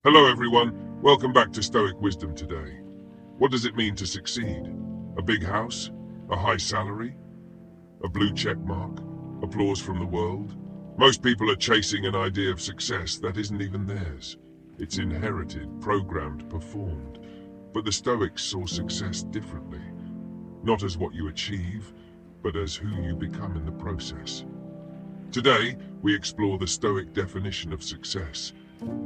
Hello everyone, welcome back to Stoic Wisdom Today. What does it mean to succeed? A big house? A high salary? A blue check mark? Applause from the world? Most people are chasing an idea of success that isn't even theirs. It's inherited, programmed, performed. But the Stoics saw success differently. Not as what you achieve, but as who you become in the process. Today, we explore the Stoic definition of success.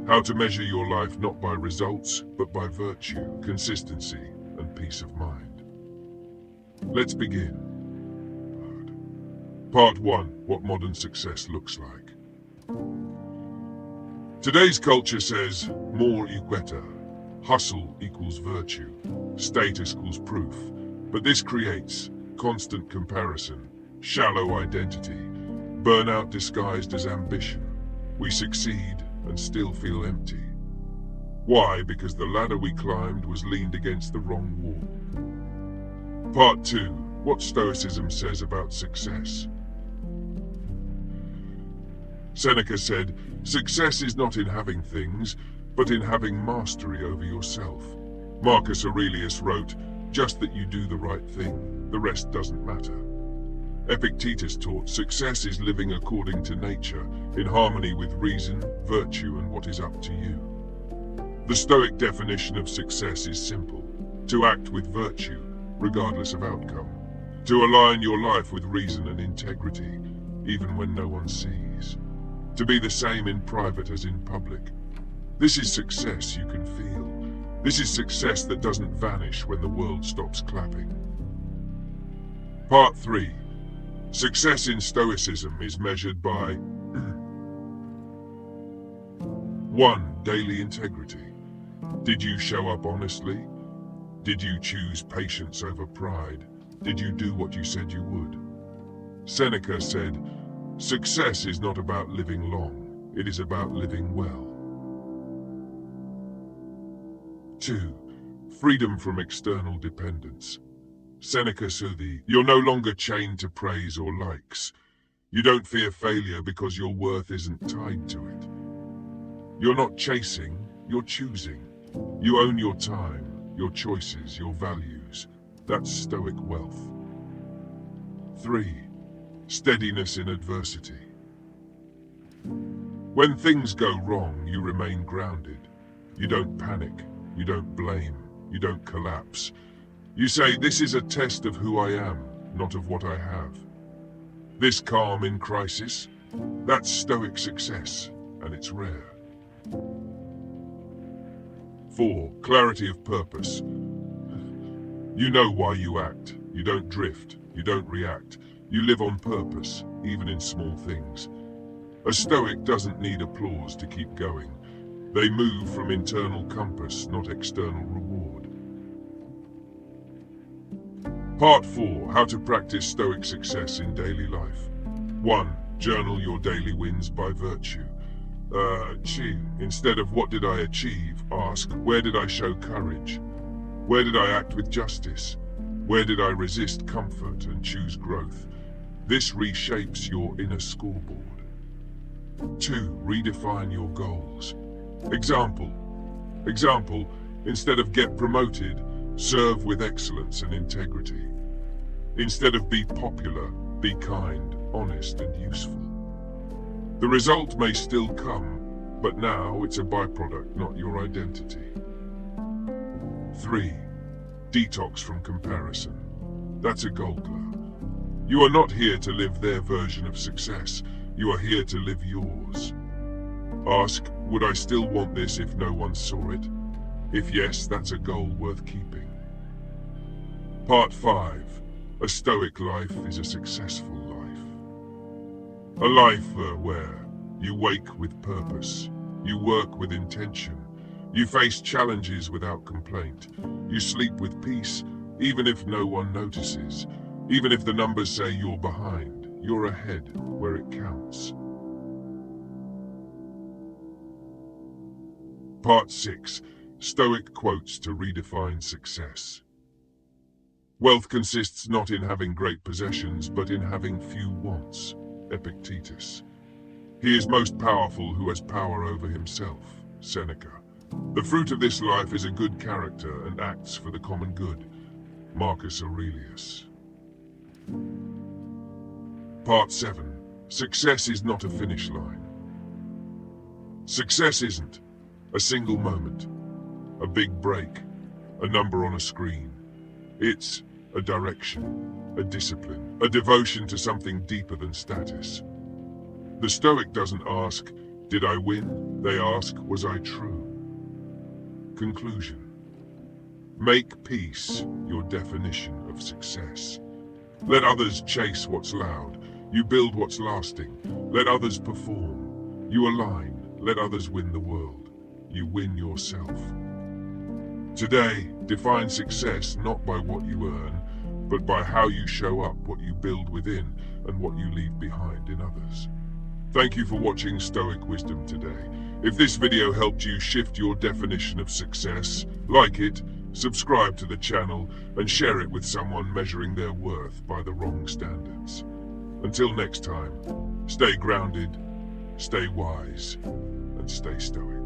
How to measure your life not by results, but by virtue, consistency, and peace of mind. Let's begin. Part 1. What modern success looks like. Today's culture says, more equals better. Hustle equals virtue. Status equals proof. But this creates constant comparison, shallow identity, burnout disguised as ambition. We succeed and still feel empty. Why? Because the ladder we climbed was leaned against the wrong wall. Part 2. What Stoicism says about success. Seneca said, success is not in having things, but in having mastery over yourself. Marcus Aurelius wrote, just that you do the right thing, the rest doesn't matter. Epictetus taught, success is living according to nature, in harmony with reason, virtue, and what is up to you. The Stoic definition of success is simple: to act with virtue, regardless of outcome. To align your life with reason and integrity, even when no one sees. To be the same in private as in public. This is success you can feel. This is success that doesn't vanish when the world stops clapping. Part 3. Success in Stoicism is measured by 1. Daily integrity. Did you show up honestly? Did you choose patience over pride? Did you do what you said you would? Seneca said, success is not about living long, it is about living well. 2. Freedom from external dependence. Seneca said, you're no longer chained to praise or likes. You don't fear failure because your worth isn't tied to it. You're not chasing, you're choosing. You own your time, your choices, your values. That's Stoic wealth. 3. Steadiness in adversity. When things go wrong, you remain grounded. You don't panic, you don't blame, you don't collapse. You say, this is a test of who I am, not of what I have. This calm in crisis, that's Stoic success, and it's rare. 4. Clarity of purpose. You know why you act. You don't drift. You don't react. You live on purpose, even in small things. A Stoic doesn't need applause to keep going. They move from internal compass, not external reward. Part 4. How to practice Stoic success in daily life. 1. Journal your daily wins by virtue. Instead of what did I achieve, ask, where did I show courage? Where did I act with justice? Where did I resist comfort and choose growth? This reshapes your inner scoreboard. 2. Redefine your goals. Example, instead of get promoted, serve with excellence and integrity. Instead of be popular, be kind, honest, and useful. The result may still come, but now it's a byproduct, not your identity. 3. Detox from comparison. That's a goalkeeper. You are not here to live their version of success. You are here to live yours. Ask, would I still want this if no one saw it? If yes, that's a goal worth keeping. Part 5. A Stoic life is a successful life. A life where you wake with purpose, you work with intention, you face challenges without complaint, you sleep with peace, even if no one notices, even if the numbers say you're behind, you're ahead where it counts. Part 6. Stoic quotes to redefine success. Wealth consists not in having great possessions, but in having few wants. Epictetus. He is most powerful who has power over himself. Seneca. The fruit of this life is a good character and acts for the common good. Marcus Aurelius. Part 7. Success is not a finish line. Success isn't a single moment, a big break, a number on a screen. It's a direction, a discipline, a devotion to something deeper than status. The Stoic doesn't ask, did I win? They ask, was I true? Conclusion. Make peace your definition of success. Let others chase what's loud. You build what's lasting. Let others perform. You align. Let others win the world. You win yourself. Today, define success not by what you earn, but by how you show up, what you build within, and what you leave behind in others. Thank you for watching Stoic Wisdom Today. If this video helped you shift your definition of success, like it, subscribe to the channel, and share it with someone measuring their worth by the wrong standards. Until next time, stay grounded, stay wise, and stay stoic.